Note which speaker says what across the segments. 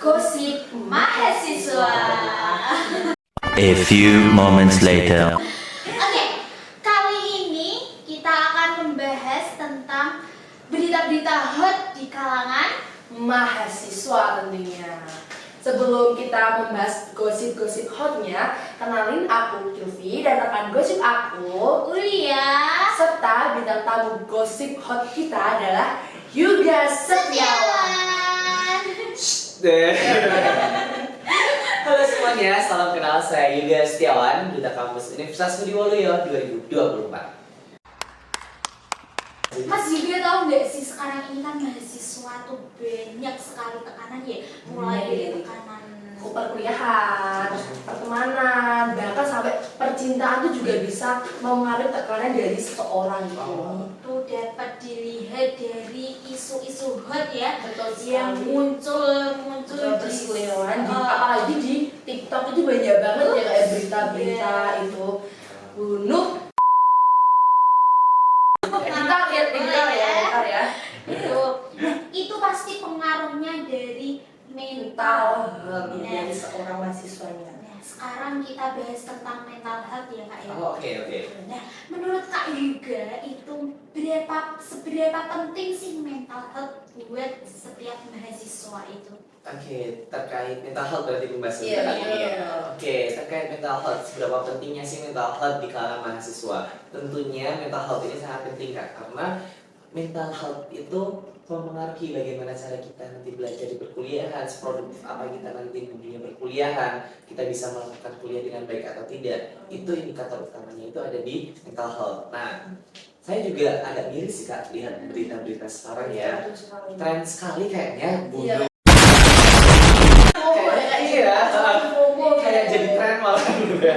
Speaker 1: Gosip mahasiswa.
Speaker 2: A few moments later.
Speaker 1: Oke, kali ini kita akan membahas tentang berita-berita hot di kalangan
Speaker 3: mahasiswa tentunya. Sebelum kita membahas gosip-gosip hotnya, kenalin aku Kilvi dan rekan gosip aku
Speaker 1: Ulia
Speaker 3: serta bintang tamu gosip hot kita adalah Yuga Setiawan.
Speaker 4: Halo semuanya, salam kenal, saya Yuga Setiawan, Duta Kampus Universitas Budi Waluyo 2024.
Speaker 1: Mas Yuga tahu nggak sih sekarang ini kan mahasiswa tuh banyak sekali tekanan ya, mulai dari tekanan
Speaker 3: Perkuliahan, pertemanan, bahkan sampai percintaan tuh juga bisa mempengaruhi tekanan dari seseorang gitu.
Speaker 1: itu dapat dilihat dari isu-isu hot ya
Speaker 3: Betul
Speaker 1: yang
Speaker 3: sekali.
Speaker 1: muncul di
Speaker 3: Berseliweran apalagi di TikTok itu banyak banget ya kayak berita-berita itu bunuh. Bentar ya.
Speaker 1: itu pasti pengaruhnya dari
Speaker 3: Mental
Speaker 1: mental.
Speaker 3: health dari seorang mahasiswanya.
Speaker 1: Nah, sekarang kita bahas tentang mental health ya Kak ya.
Speaker 4: Oke.
Speaker 1: Nah, menurut Kak Yuga itu seberapa penting sih mental health buat setiap mahasiswa itu?
Speaker 4: Oke, terkait mental health berarti pembahasan
Speaker 3: Iya,
Speaker 4: kali ini ya.
Speaker 3: iya.
Speaker 4: Oke, terkait mental health, seberapa pentingnya sih mental health di kalangan mahasiswa? Tentunya mental health ini sangat penting Kak, karena mental health itu mempengaruhi bagaimana cara kita nanti belajar di perkuliahan, seproduktif apa kita nanti di dunia perkuliahan, kita bisa melakukan kuliah dengan baik atau tidak. Itu indikator utamanya itu ada di mental health. Nah, saya juga agak miris sih Kak lihat berita-berita sekarang ya. Tren sekali kayaknya bunuh. Kayak jadi tren malah gitu ya.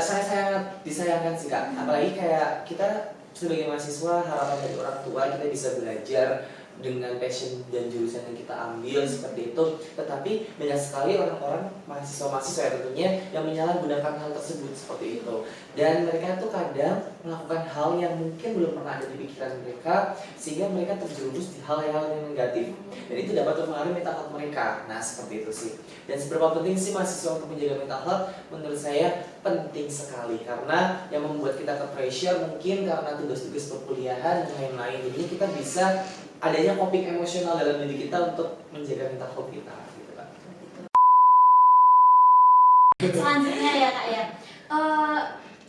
Speaker 4: Saya sangat disayangkan sih Kak. Apalagi kayak kita sebagai mahasiswa, harapan dari orang tua kita bisa belajar dengan passion dan jurusan yang kita ambil seperti itu. Tetapi banyak sekali orang-orang mahasiswa-mahasiswa ya tentunya yang menyalahgunakan hal tersebut seperti itu. Dan mereka tuh kadang melakukan hal yang mungkin belum pernah ada di pikiran mereka, sehingga mereka terjerumus di hal-hal yang negatif. Dan itu dapat mempengaruhi mental health mereka. Nah seperti itu sih. Dan seberapa penting sih mahasiswa untuk menjaga mental health? Menurut saya penting sekali, karena yang membuat kita ke pressure mungkin karena tugas-tugas perkuliahan dan lain-lain. Jadi kita bisa adanya coping emosional dalam diri kita untuk menjaga mental health kita gitu Kak.
Speaker 1: Selanjutnya ya Kak ya.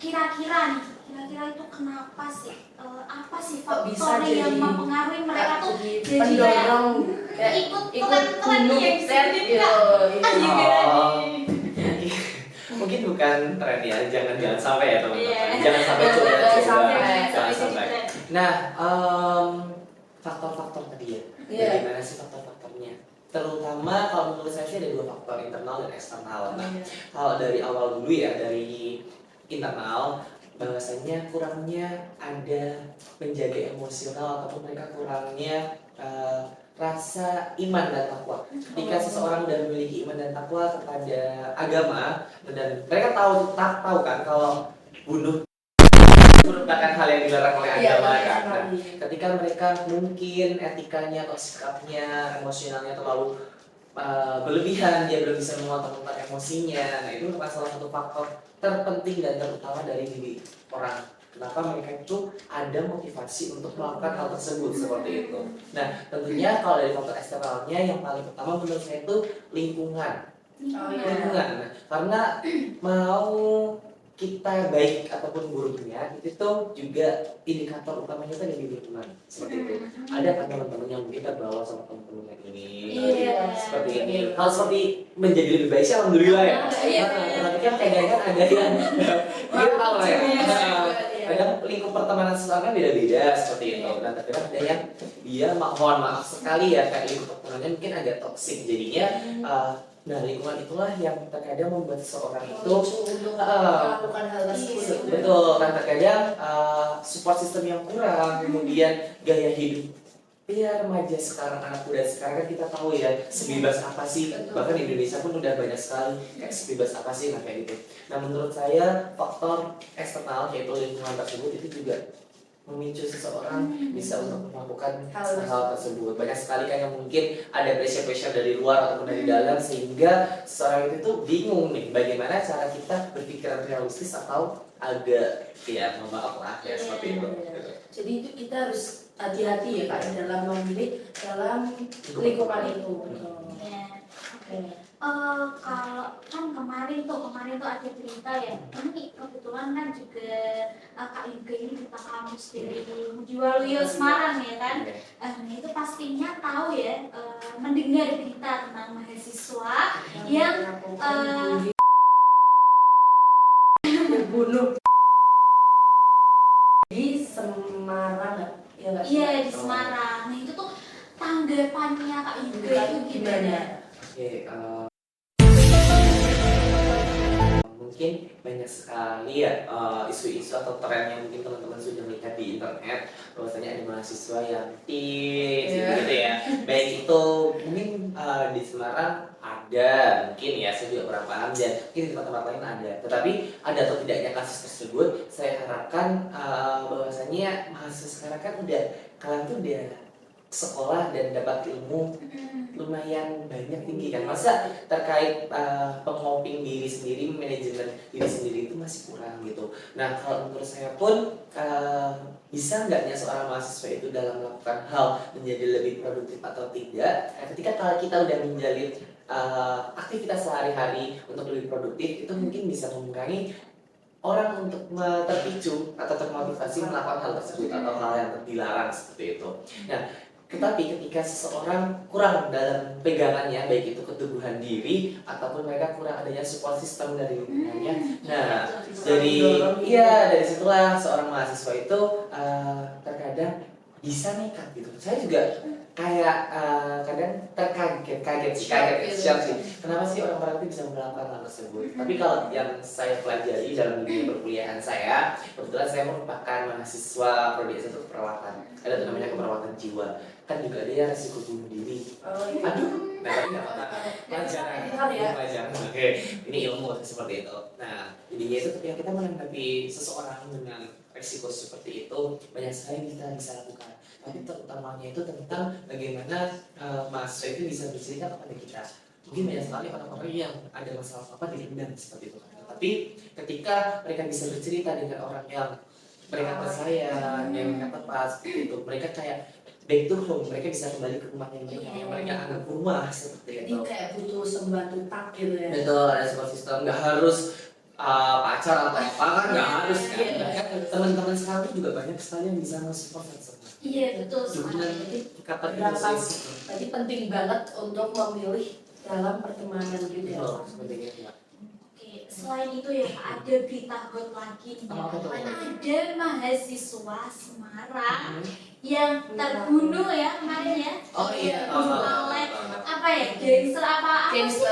Speaker 1: Kira-kira itu kenapa sih? Apa sih
Speaker 3: Kok bisa
Speaker 1: faktor
Speaker 3: jadi
Speaker 1: yang mempengaruhi mereka tuh jadi kayak
Speaker 3: pendorong kayak
Speaker 1: ikut
Speaker 3: ikut
Speaker 1: tren
Speaker 3: bunuh
Speaker 1: yang
Speaker 3: tren
Speaker 1: sedikit,
Speaker 3: gitu.
Speaker 1: Kak.
Speaker 4: Oh. Mungkin bukan tren ya, jangan sampai ya teman-teman.
Speaker 1: Iya.
Speaker 4: Jangan sampai coba. Jangan sampai.
Speaker 1: Tren.
Speaker 4: Nah, faktor-faktor tadi ya.
Speaker 3: Iya.
Speaker 4: Bagaimana sih faktor-faktornya? Terutama kalau menurut saya sih ada dua faktor, internal dan eksternal. Nah, kalau dari awal dulu ya, dari internal, bahwasanya kurangnya ada menjaga emosional ataupun mereka kurangnya rasa iman dan takwa. Ketika seseorang udah memiliki iman dan takwa kepada agama, dan mereka tahu kan kalau bunuh merupakan hal yang dilarang oleh agama kan. Nah, ketika mereka mungkin etikanya atau sikapnya, emosionalnya terlalu berlebihan, dia belum bisa mengontrol emosinya. Nah, itu merupakan salah satu faktor terpenting dan terutama dari diri orang. Kenapa mereka itu ada motivasi untuk melakukan hal tersebut seperti itu. Nah, tentunya kalau dari faktor eksternalnya yang paling pertama menurut saya itu lingkungan. Lingkungan. Nah, karena mau kita baik ataupun buruknya itu tuh juga indikator utamanya itu dari lingkungan seperti itu. Ada kan teman-teman yang kita bawa sama teman-teman yang ini seperti ini. Hal seperti menjadi lebih baik sih alhamdulillah ya. Tapi kan kadang-kadang ada yang kita tahu lah ya. Kadang lingkup pertemanan seseorang beda-beda seperti itu. Nah, terkadang ada yang dia mohon maaf sekali ya kayak lingkup pertemanannya mungkin agak toksik jadinya. Nah, lingkungan itulah yang terkadang membuat seseorang itu
Speaker 3: melakukan hal tersebut.
Speaker 4: betul, kan terkadang support system yang kurang, kemudian gaya hidup. Ya remaja sekarang, anak muda sekarang kan kita tahu ya sebebas apa sih, bahkan di Indonesia pun udah banyak sekali kayak sebebas apa sih, nah kayak gitu. Nah menurut saya faktor eksternal yaitu lingkungan tersebut itu juga memicu seseorang bisa untuk melakukan
Speaker 3: Hal
Speaker 4: hal tersebut. Banyak sekali kan yang mungkin ada pressure dari luar ataupun dari dalam, sehingga seseorang itu tuh bingung nih bagaimana cara kita berpikiran realistis atau agak ya mohon maaf lah ya seperti itu.
Speaker 3: Jadi itu kita harus hati-hati ya Kak dalam memilih dalam lingkungan itu.
Speaker 1: Ya.
Speaker 3: Oke.
Speaker 1: Kalau kan kemarin tuh ada berita ya, ini kebetulan kan juga Kak Yuga ini duta kampus dari Mujiwaluyo Semarang ya kan. Nah itu pastinya tahu ya, mendengar berita tentang mahasiswa yang
Speaker 3: dibunuh di Semarang nggak? Ya nggak sih?
Speaker 1: iya di Semarang. Nah itu tuh tanggapannya Kak Yuga itu gimana?
Speaker 4: Oke, mungkin banyak sekali ya isu-isu atau tren yang mungkin teman-teman sudah melihat di internet, bahwasanya ada mahasiswa yang gitu ya. Baik itu mungkin di Semarang ada, mungkin ya saya juga kurang paham, dan mungkin di tempat-tempat lain ada. Tetapi ada atau tidaknya kasus tersebut, saya harapkan bahwasanya mahasiswa sekarang kan kalian tuh udah sekolah dan dapat ilmu lumayan banyak tinggi kan, masa terkait pengoping diri sendiri, manajemen diri sendiri itu masih kurang gitu. Nah kalau menurut saya pun bisa nggaknya seorang mahasiswa itu dalam melakukan hal menjadi lebih produktif atau tidak, ketika kalau kita udah menjalin aktivitas sehari-hari untuk lebih produktif, itu mungkin bisa mengurangi orang untuk terpicu atau termotivasi melakukan hal tersebut atau hal yang dilarang seperti itu. Nah, tetapi ketika seseorang kurang dalam pegangannya, baik itu keteguhan diri ataupun mereka kurang adanya support system dari lingkungannya, nah dari situlah seorang mahasiswa itu terkadang bisa nekat gitu. Saya juga kayak kadang kaget sih. Kenapa sih orang-orang itu bisa melakukan hal tersebut? Tapi kalau yang saya pelajari dalam dunia perkuliahan saya, kebetulan saya merupakan mahasiswa prodi S1 keperawatan. Ada tuh namanya keperawatan jiwa. Kan juga ada yang risiko bunuh diri. Aduh, nah tapi nggak apa-apa. Pelajaran. Oke, ini ilmu seperti itu. Nah, jadinya itu ketika kita menanggapi seseorang dengan risiko seperti itu, banyak sekali yang kita bisa lakukan. Tapi terutamanya itu tentang bagaimana mahasiswa itu bisa bercerita kepada kita. Mungkin banyak sekali orang-orang yang ada masalah apa direndam seperti itu. Tapi ketika mereka bisa bercerita dengan orang yang mereka percaya, yang mereka tepat seperti itu, mereka kayak back to home, mereka bisa kembali ke rumahnya yang mereka anggap rumah seperti itu.
Speaker 3: Jadi kayak butuh sembuhan tutak gitu ya.
Speaker 4: Betul, ada support system, nggak harus pacar atau apa kan, nggak harus kan. Bahkan teman-teman sekarang tuh juga banyak sekali yang bisa nge-support tersebut.
Speaker 1: Iya betul sekali.
Speaker 3: Jadi penting banget untuk memilih dalam pertemanan gitu ya.
Speaker 1: Oke, selain itu ya ada berita hot lagi nih. Ada mahasiswa Semarang yang terbunuh ya kemarin ya.
Speaker 4: Oh iya.
Speaker 1: Oleh apa ya? Gangster apa sih?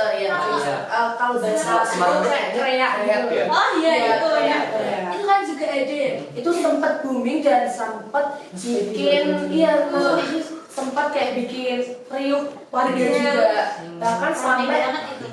Speaker 3: Kalau bahasa Semarang kreak gitu.
Speaker 1: Oh iya itu ya.
Speaker 3: Kreak.
Speaker 1: Itu kan juga ada ya.
Speaker 3: Itu sempat booming dan sempat bikin sempat kayak bikin riuh warga juga. Bahkan sampai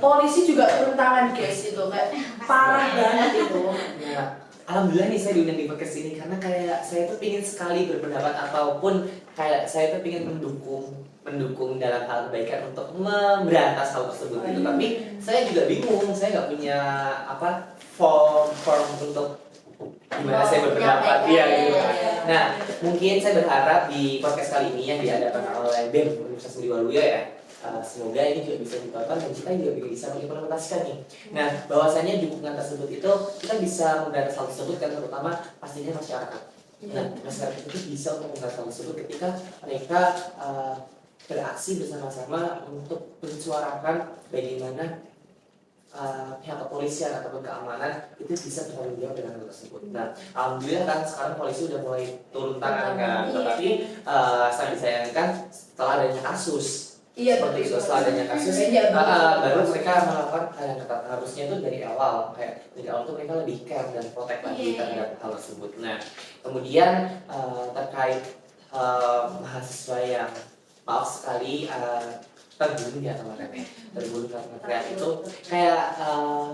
Speaker 3: polisi juga turun tangan guys, itu kayak parah banget itu.
Speaker 4: Nah, alhamdulillah nih saya diundang di podcast ini karena kayak saya tuh ingin sekali berpendapat ataupun kayak saya tuh ingin mendukung dalam hal kebaikan untuk memberantas hal tersebut gitu. Tapi saya juga bingung, saya nggak punya form untuk gimana saya berpendapat gitu. Nah, mungkin saya berharap di podcast kali ini yang diadakan oleh BEM Universitas Mujiwaluyo ya, semoga ini juga bisa ditonton dan kita juga bisa mengimplementasikan nih. Nah, bahwasannya dukungan tersebut itu kita bisa memberantas hal tersebut kan, terutama pastinya masyarakat. Nah, masyarakat itu bisa untuk memberantas hal tersebut ketika mereka beraksi bersama-sama untuk mensuarakan bagaimana pihak kepolisian ataupun keamanan itu bisa bertanggung jawab dengan hal tersebut. Nah, alhamdulillah kan sekarang polisi udah mulai turun tangan kan, tetapi sangat disayangkan setelah adanya kasus. Seperti itu, setelah adanya kasus baru mereka melakukan hal yang ketat. Harusnya itu dari awal tuh mereka lebih care dan protect lagi terhadap hal tersebut. Nah, kemudian terkait mahasiswa yang maaf sekali terbunuh ya kemarin ya, terbunuh karena kreat itu kayak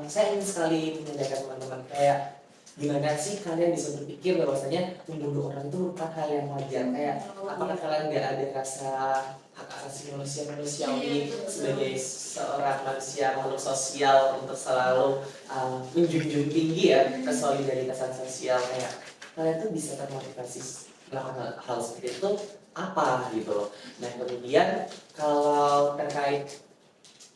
Speaker 4: saya ingin sekali menyadarkan teman-teman kayak gimana sih kalian bisa berpikir bahwasanya membunuh orang itu bukan hal yang wajar? Kayak apakah kalian nggak ada rasa hak asasi manusiawi sebagai seorang manusia makhluk sosial untuk selalu menjunjung tinggi ya kesolidaritasan sosial, kayak kalian tuh bisa termotivasi melakukan hal seperti itu apa gitu loh. Nah kemudian kalau terkait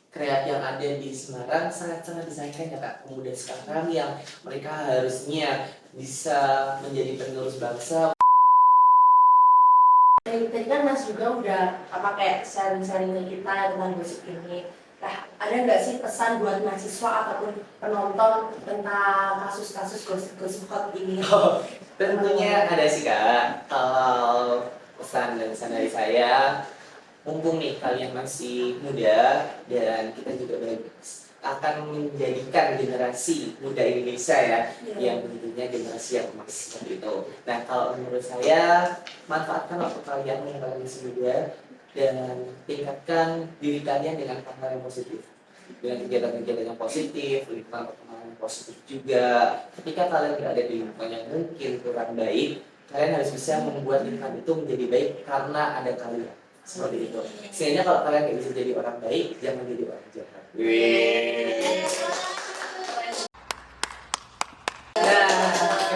Speaker 4: kreat yang ada di Semarang sangat-sangat disayangkan ya Kak, pemuda sekarang yang mereka harusnya bisa menjadi penerus bangsa.
Speaker 3: Tadi kan Mas juga udah kayak sharing-sharing ke kita tentang gosip ini. Nah, ada nggak sih pesan buat mahasiswa ataupun penonton tentang kasus-kasus gosip-gosip hot ini?
Speaker 4: Oh, tentunya ada sih Kak. Kalau pesan dan pesan dari saya, mumpung nih kalian masih muda dan kita juga akan menjadikan generasi muda Indonesia ya, yang tentunya generasi yang emas seperti itu. Nah kalau menurut saya, manfaatkan waktu kalian yang masih muda dan tingkatkan diri kalian dengan hal yang positif, dengan kegiatan-kegiatan yang positif, lingkungan pertemanan yang positif juga. Ketika kalian berada di lingkungan yang mungkin kurang baik, kalian harus bisa membuat lingkungan itu menjadi baik karena ada kalian. Seperti itu. Sehingga kalau kalian nggak bisa jadi orang baik, jangan jadi orang jahat. Nah,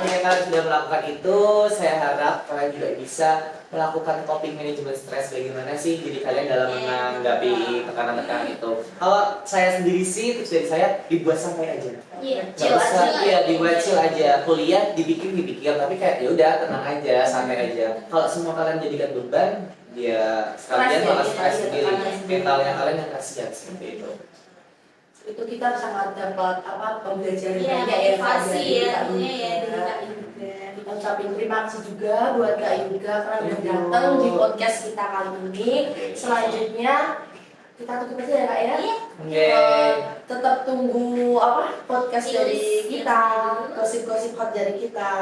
Speaker 4: ketika kalian sudah melakukan itu, saya harap kalian juga bisa melakukan coping management stress. Bagaimana sih jadi kalian dalam menanggapi tekanan-tekanan itu? Kalau saya sendiri sih, tips dari saya dibuat santai aja.
Speaker 1: Iya,
Speaker 4: Gak usah, iya dibuat chill aja. Kuliah dipikir, tapi kayak ya udah tenang aja, santai aja. Kalau semua kalian jadikan beban, ya sekalian malah stres sendiri. Mentalnya kalian yang kasihan seperti itu.
Speaker 3: Itu kita sangat dapat pembelajaran
Speaker 1: Iya,
Speaker 3: banyak ya Kak,
Speaker 1: motivasi
Speaker 3: dari
Speaker 1: ya,
Speaker 3: Kak
Speaker 1: tentunya ya
Speaker 3: Yuga.
Speaker 1: dari Kak Yuga.
Speaker 3: Kita ucapin terima kasih juga buat Kak Yuga karena udah datang di podcast kita kali ini. Selanjutnya kita tutup aja ya Kak ya.
Speaker 1: Iya.
Speaker 4: Oke.
Speaker 3: Tetap tunggu podcast dari kita, gosip-gosip hot dari kita.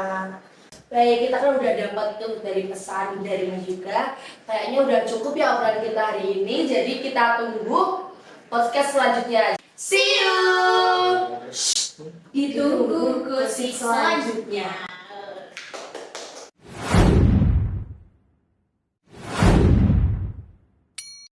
Speaker 3: Baik, kita kan udah dapat tuh dari pesan dari Mas juga. Kayaknya udah cukup ya obrolan kita hari ini. Jadi kita tunggu podcast selanjutnya. See you. Ditunggu gosip selanjutnya.